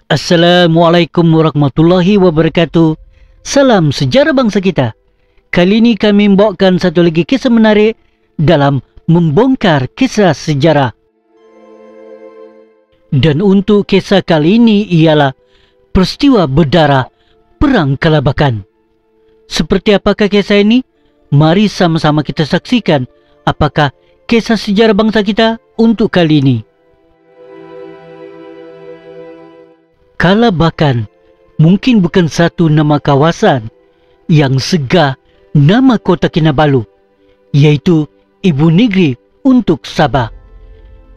Assalamualaikum warahmatullahi wabarakatuh. Salam sejarah bangsa kita. Kali ini kami membawakan satu lagi kisah menarik dalam membongkar kisah sejarah. Dan untuk kisah kali ini ialah peristiwa berdarah Perang Kalabakan. Seperti apakah kisah ini? Mari sama-sama kita saksikan apakah kisah sejarah bangsa kita untuk kali ini. Kalabakan mungkin bukan satu nama kawasan yang segah nama kota Kinabalu, yaitu ibu negeri untuk Sabah,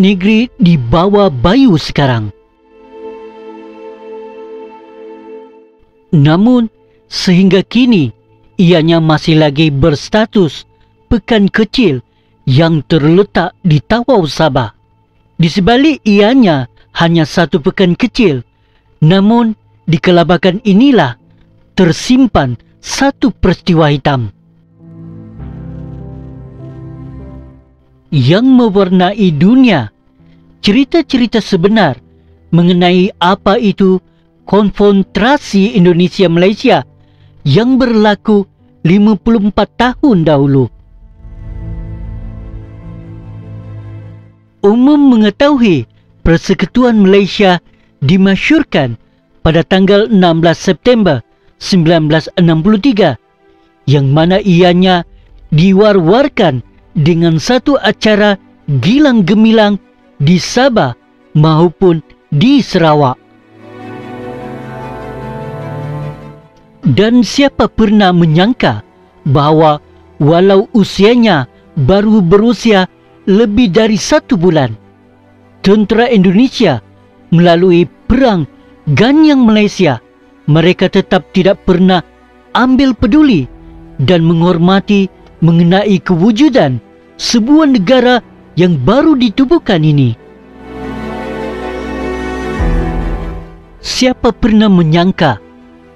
negeri di bawah Bayu sekarang. Namun sehingga kini ianya masih lagi berstatus pekan kecil yang terletak di Tawau Sabah. Di sebalik ianya hanya satu pekan kecil, namun di Kalabakan inilah tersimpan satu peristiwa hitam yang mewarnai dunia. Cerita-cerita sebenar mengenai apa itu konfrontasi Indonesia-Malaysia yang berlaku 54 tahun dahulu. Umum mengetahui Persekutuan Malaysia dimasyurkan pada tanggal 16 September 1963, yang mana ianya diwar-warkan dengan satu acara gilang gemilang di Sabah maupun di Sarawak. Dan siapa pernah menyangka bahawa walau usianya baru berusia lebih dari 1 bulan, tentera Indonesia melalui perang Ganyang Malaysia, mereka tetap tidak pernah ambil peduli dan menghormati mengenai kewujudan sebuah negara yang baru ditubuhkan ini. Siapa pernah menyangka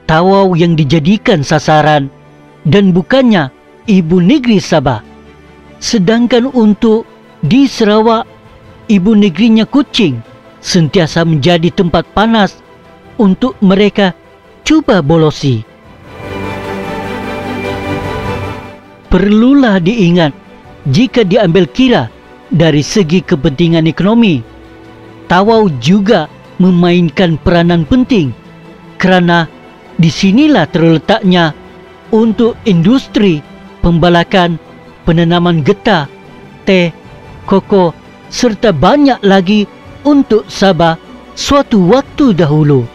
Tawau yang dijadikan sasaran dan bukannya ibu negeri Sabah, sedangkan untuk di Sarawak ibu negerinya Kuching sentiasa menjadi tempat panas untuk mereka cuba bolosi. Perlulah diingat, jika diambil kira dari segi kepentingan ekonomi, Tawau juga memainkan peranan penting kerana disinilah terletaknya untuk industri pembalakan, penanaman getah, teh, koko serta banyak lagi untuk Sabah suatu waktu dahulu.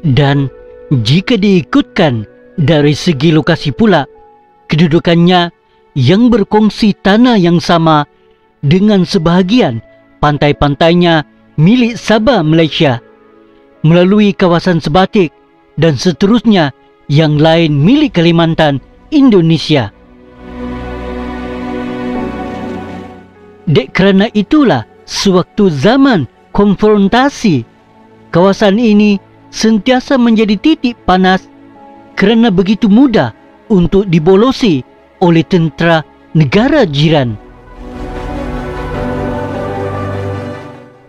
Dan jika diikutkan dari segi lokasi pula, kedudukannya yang berkongsi tanah yang sama dengan sebahagian pantai-pantainya milik Sabah Malaysia, melalui kawasan Sebatik dan seterusnya yang lain milik Kalimantan Indonesia. Dek kerana itulah sewaktu zaman konfrontasi, kawasan ini sentiasa menjadi titik panas kerana begitu mudah untuk dibolosi oleh tentera negara jiran.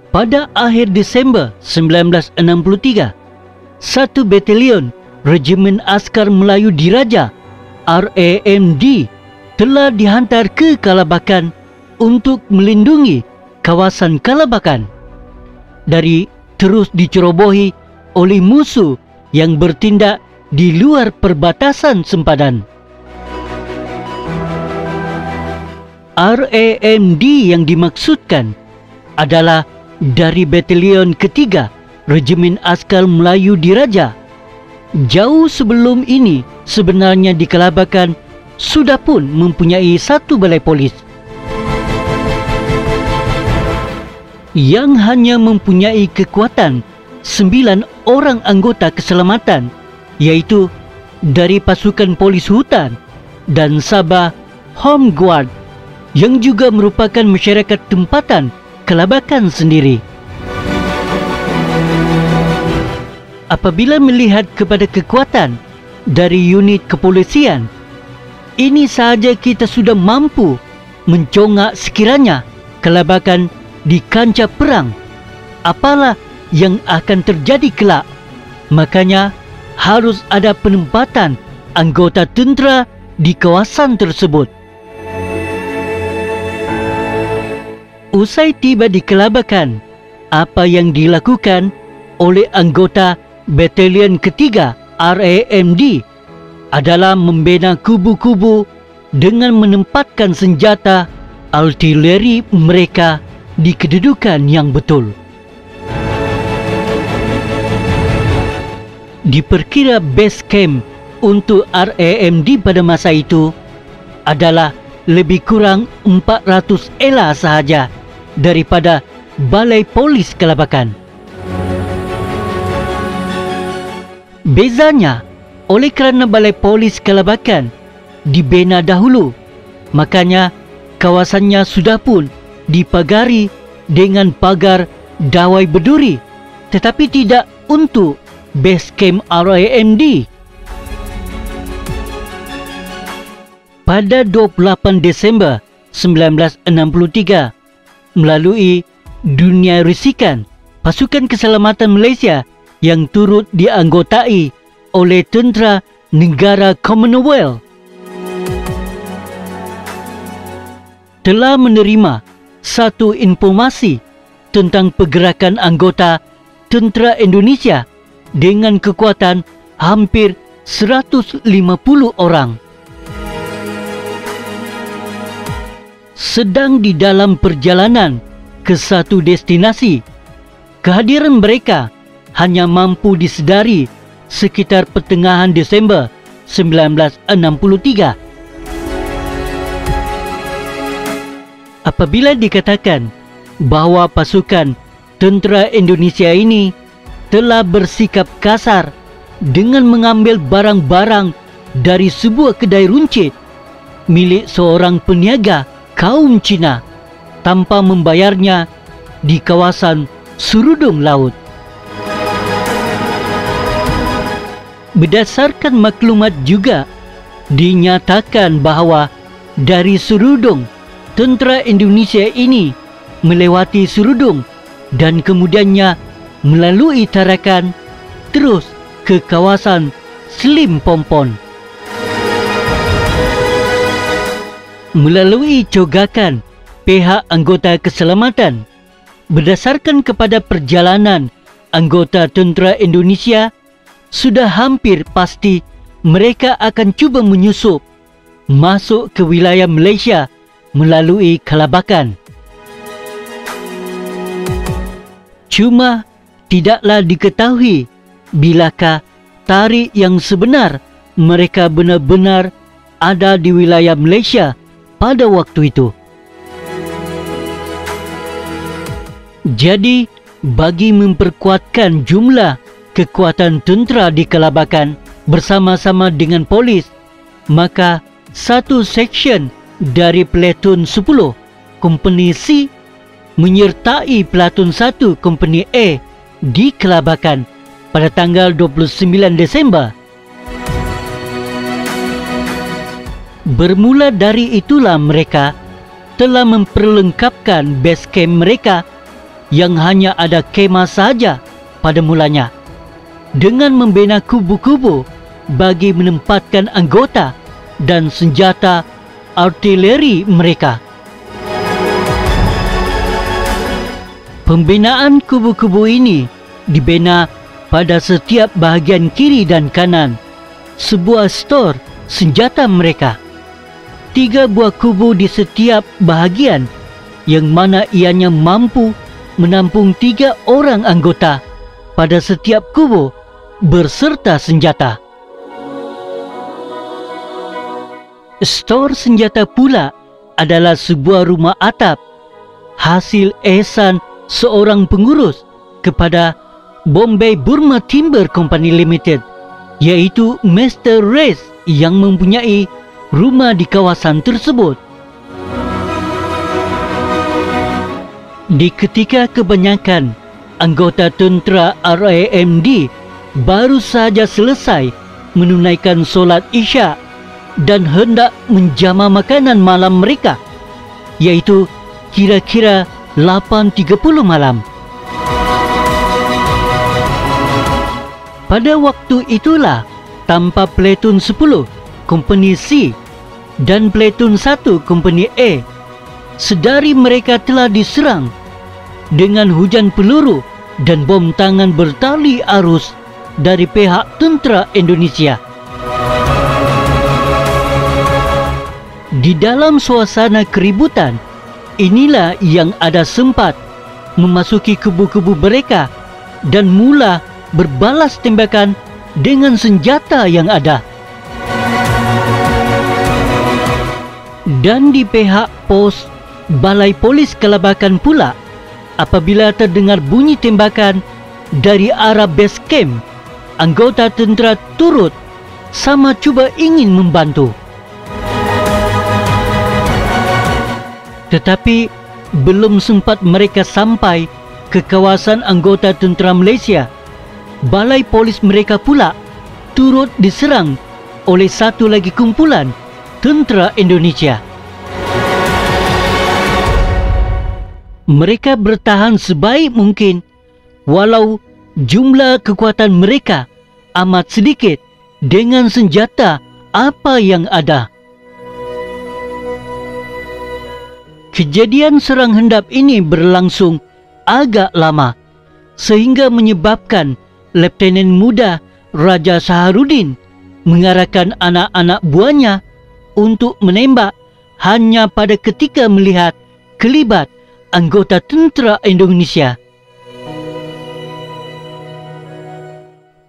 Pada akhir Desember 1963, satu batalion Regimen Askar Melayu Diraja RAMD telah dihantar ke Kalabakan untuk melindungi kawasan Kalabakan dari terus dicerobohi oleh musuh yang bertindak di luar perbatasan sempadan. RAMD yang dimaksudkan adalah dari Batalion Ketiga Regimen Askar Melayu Diraja. Jauh sebelum ini sebenarnya di Kalabakan sudah pun mempunyai satu balai polis yang hanya mempunyai kekuatan 9 orang anggota keselamatan, iaitu dari pasukan polis hutan dan Sabah Home Guard, yang juga merupakan masyarakat tempatan Kalabakan sendiri. Apabila melihat kepada kekuatan dari unit kepolisian, ini sahaja kita sudah mampu mencongak sekiranya Kalabakan di kancah perang apalah yang akan terjadi kelak. Makanya harus ada penempatan anggota tentera di kawasan tersebut. Usai tiba di kelabakan, apa yang dilakukan oleh anggota Batalion Ketiga RAMD adalah membina kubu-kubu dengan menempatkan senjata artileri mereka di kedudukan yang betul. Diperkira base camp untuk RAMD pada masa itu adalah lebih kurang 400 ela sahaja daripada Balai Polis Kelabakan. Bezanya, oleh kerana Balai Polis Kelabakan dibina dahulu, makanya kawasannya sudah pun dipagari dengan pagar dawai berduri, tetapi tidak untuk base camp RAMD. Pada 28 Desember 1963, melalui Dunia Risikan, pasukan keselamatan Malaysia yang turut dianggotai oleh tentera negara Commonwealth telah menerima satu informasi tentang pergerakan anggota tentera Indonesia dengan kekuatan hampir 150 orang. Sedang di dalam perjalanan ke satu destinasi, kehadiran mereka hanya mampu disedari sekitar pertengahan Desember 1963. Apabila dikatakan bahawa pasukan tentera Indonesia ini telah bersikap kasar dengan mengambil barang-barang dari sebuah kedai runcit milik seorang peniaga kaum Cina tanpa membayarnya di kawasan Serudung Laut. Berdasarkan maklumat juga dinyatakan bahawa dari Serudung, tentera Indonesia ini melewati Serudung dan kemudiannya melalui Tarakan terus ke kawasan Slim Pompon. Melalui cogakan pihak anggota keselamatan, berdasarkan kepada perjalanan anggota tentera Indonesia, sudah hampir pasti mereka akan cuba menyusup masuk ke wilayah Malaysia melalui Kelabakan. Cuma tidaklah diketahui bilakah tarikh yang sebenar mereka benar-benar ada di wilayah Malaysia pada waktu itu. Jadi, bagi memperkuatkan jumlah kekuatan tentera di Kelabakan bersama-sama dengan polis, maka satu seksyen dari Platoon 10 Kompeni C menyertai Platoon 1 Kompeni A di Kelabakan pada tanggal 29 Desember. Bermula dari itulah mereka telah memperlengkapkan base camp mereka yang hanya ada kemah sahaja pada mulanya, dengan membina kubu-kubu bagi menempatkan anggota dan senjata artileri mereka. Pembinaan kubu-kubu ini dibina pada setiap bahagian kiri dan kanan sebuah stor senjata mereka. 3 buah kubu di setiap bahagian, yang mana ianya mampu menampung 3 orang anggota pada setiap kubu berserta senjata. Stor senjata pula adalah sebuah rumah atap hasil ihsan seorang pengurus kepada Bombay Burma Timber Company Limited, iaitu Mr. Reyes, yang mempunyai rumah di kawasan tersebut. Di ketika kebanyakan anggota tentera RAMD baru sahaja selesai menunaikan solat Isyak dan hendak menjama makanan malam mereka, iaitu kira-kira 8.30 malam, Pada waktu itulah, tanpa Platoon 10, Kompeni C dan Platoon 1, Kompeni A, sedari mereka telah diserang dengan hujan peluru dan bom tangan bertali arus dari pihak tentera Indonesia. Di dalam suasana keributan, inilah yang ada sempat memasuki kubu-kubu mereka dan mula berbalas tembakan dengan senjata yang ada. Dan di pihak pos Balai Polis Kelabakan pula, apabila terdengar bunyi tembakan dari arah base camp, anggota tentera turut sama cuba ingin membantu. Tetapi belum sempat mereka sampai ke kawasan anggota tentera Malaysia, balai polis mereka pula turut diserang oleh satu lagi kumpulan tentera Indonesia. Mereka bertahan sebaik mungkin walau jumlah kekuatan mereka amat sedikit dengan senjata apa yang ada. Kejadian serang hendap ini berlangsung agak lama sehingga menyebabkan Letenen Muda Raja Saharudin mengarahkan anak-anak buahnya untuk menembak hanya pada ketika melihat kelibat anggota tentera Indonesia.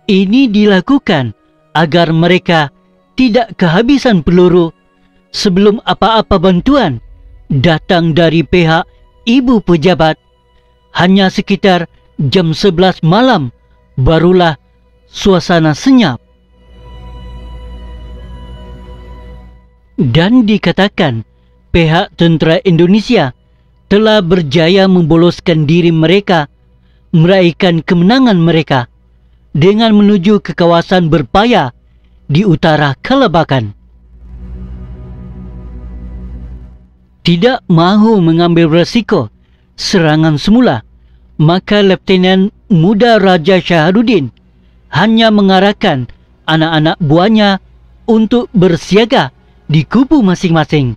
Ini dilakukan agar mereka tidak kehabisan peluru sebelum apa-apa bantuan datang dari pihak ibu pejabat. Hanya sekitar jam 11 malam barulah suasana senyap. Dan dikatakan pihak tentera Indonesia telah berjaya memboloskan diri mereka, meraihkan kemenangan mereka dengan menuju ke kawasan berpaya di utara Kelabakan. Tidak mahu mengambil resiko serangan semula, maka Letenen Muda Raja Saharudin hanya mengarahkan anak-anak buahnya untuk bersiaga di kubu masing-masing.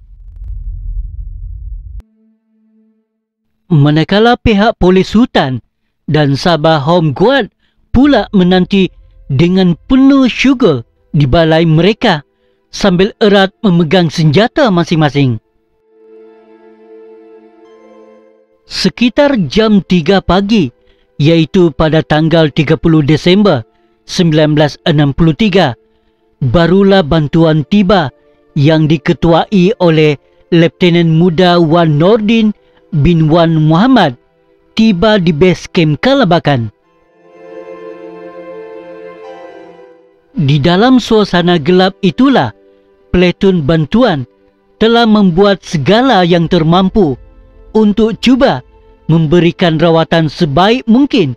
Manakala pihak polis hutan dan Sabah Home Guard pula menanti dengan penuh syukur di balai mereka sambil erat memegang senjata masing-masing. Sekitar jam 3 pagi, yaitu pada tanggal 30 Desember 1963, barulah bantuan tiba yang diketuai oleh Letenen Muda Wan Nordin bin Wan Muhammad tiba di base camp Kelabakan. Di dalam suasana gelap itulah, platoon bantuan telah membuat segala yang termampu untuk cuba memberikan rawatan sebaik mungkin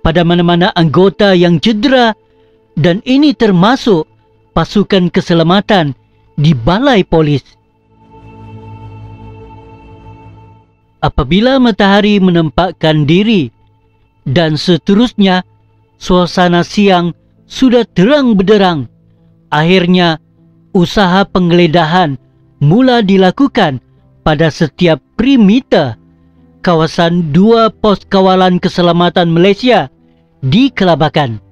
pada mana-mana anggota yang cedera, dan ini termasuk pasukan keselamatan di balai polis. Apabila matahari menempatkan diri dan seterusnya suasana siang sudah terang benderang, akhirnya usaha penggeledahan mula dilakukan pada setiap perimeter kawasan dua pos kawalan keselamatan Malaysia di Kelabakan.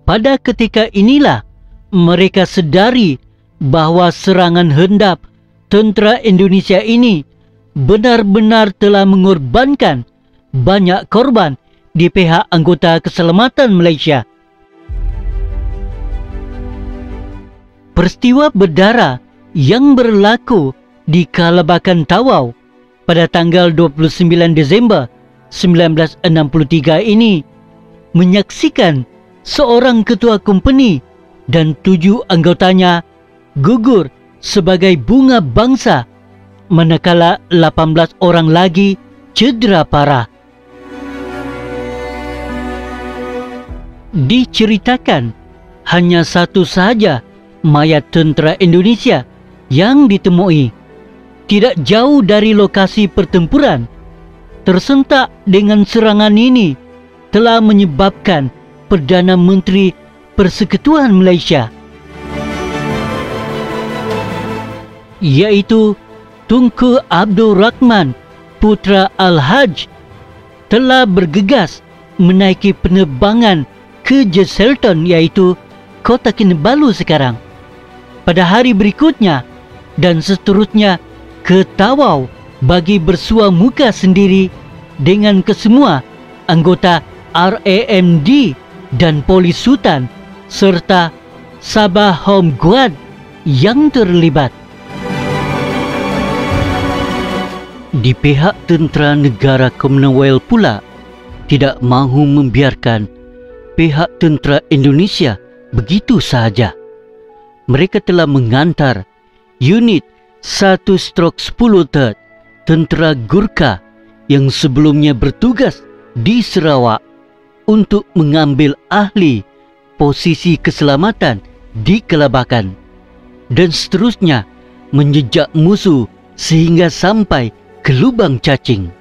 Pada ketika inilah mereka sedari bahawa serangan hendap tentera Indonesia ini benar-benar telah mengorbankan banyak korban di pihak anggota keselamatan Malaysia. Peristiwa berdarah yang berlaku di Kelabakan Tawau pada tanggal 29 Desember 1963 ini menyaksikan seorang ketua kompeni dan 7 anggotanya gugur sebagai bunga bangsa, manakala 18 orang lagi cedera parah. Diceritakan hanya satu sahaja mayat tentera Indonesia yang ditemui tidak jauh dari lokasi pertempuran. Tersentak dengan serangan ini telah menyebabkan Perdana Menteri Persekutuan Malaysia, iaitu Tunku Abdul Rahman Putra Al-Haj, telah bergegas menaiki penerbangan ke Jesselton, iaitu Kota Kinabalu sekarang, pada hari berikutnya, dan seterusnya ke Tawau bagi bersua muka sendiri dengan kesemua anggota RAMD dan Polis Sultan serta Sabah Home Guard yang terlibat. Di pihak tentera negara Commonwealth pula tidak mahu membiarkan pihak tentera Indonesia begitu sahaja. Mereka telah mengantar unit 1/10 tentera Gurkha yang sebelumnya bertugas di Sarawak untuk mengambil ahli posisi keselamatan di Kelabakan, dan seterusnya menjejak musuh sehingga sampai ke lubang cacing.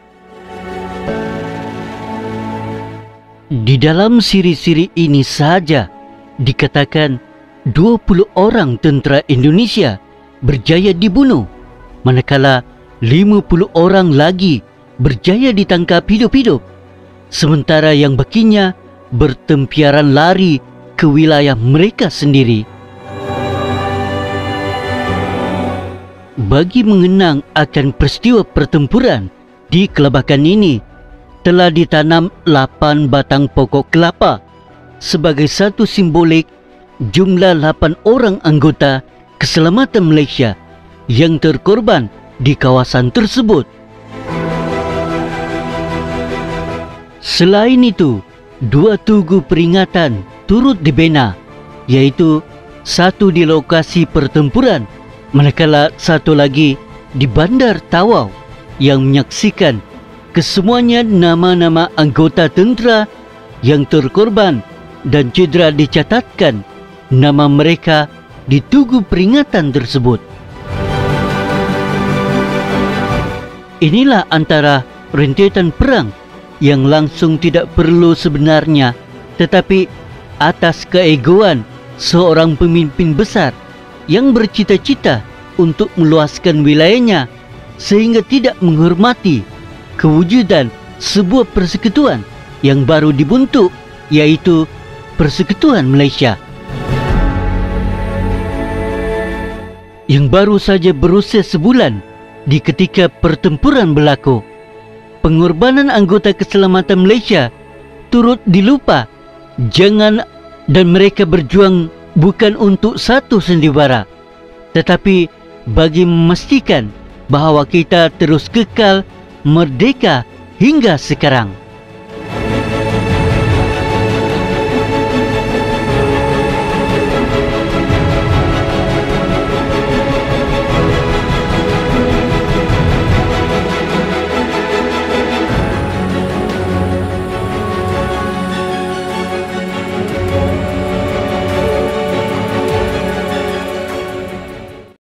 Di dalam siri-siri ini sahaja dikatakan 20 orang tentera Indonesia berjaya dibunuh, manakala 50 orang lagi berjaya ditangkap hidup-hidup, sementara yang bakinya bertempiaran lari ke wilayah mereka sendiri. Bagi mengenang akan peristiwa pertempuran di Kelabakan ini, telah ditanam 8 batang pokok kelapa sebagai satu simbolik jumlah 8 orang anggota keselamatan Malaysia yang terkorban di kawasan tersebut. Selain itu, 2 tugu peringatan turut dibina, iaitu satu di lokasi pertempuran, manakala satu lagi di Bandar Tawau yang menyaksikan kesemuanya nama-nama anggota tentera yang terkorban dan cedera dicatatkan nama mereka di tugu peringatan tersebut. Inilah antara rentetan perang yang langsung tidak perlu sebenarnya, tetapi atas keegoan seorang pemimpin besar yang bercita-cita untuk meluaskan wilayahnya sehingga tidak menghormati kewujudan sebuah persekutuan yang baru dibentuk, yaitu Persekutuan Malaysia, yang baru saja berusia sebulan di ketika pertempuran berlaku. Pengorbanan anggota keselamatan Malaysia turut dilupa. Dan mereka berjuang bukan untuk satu sandiwara, tetapi bagi memastikan bahawa kita terus kekal merdeka hingga sekarang.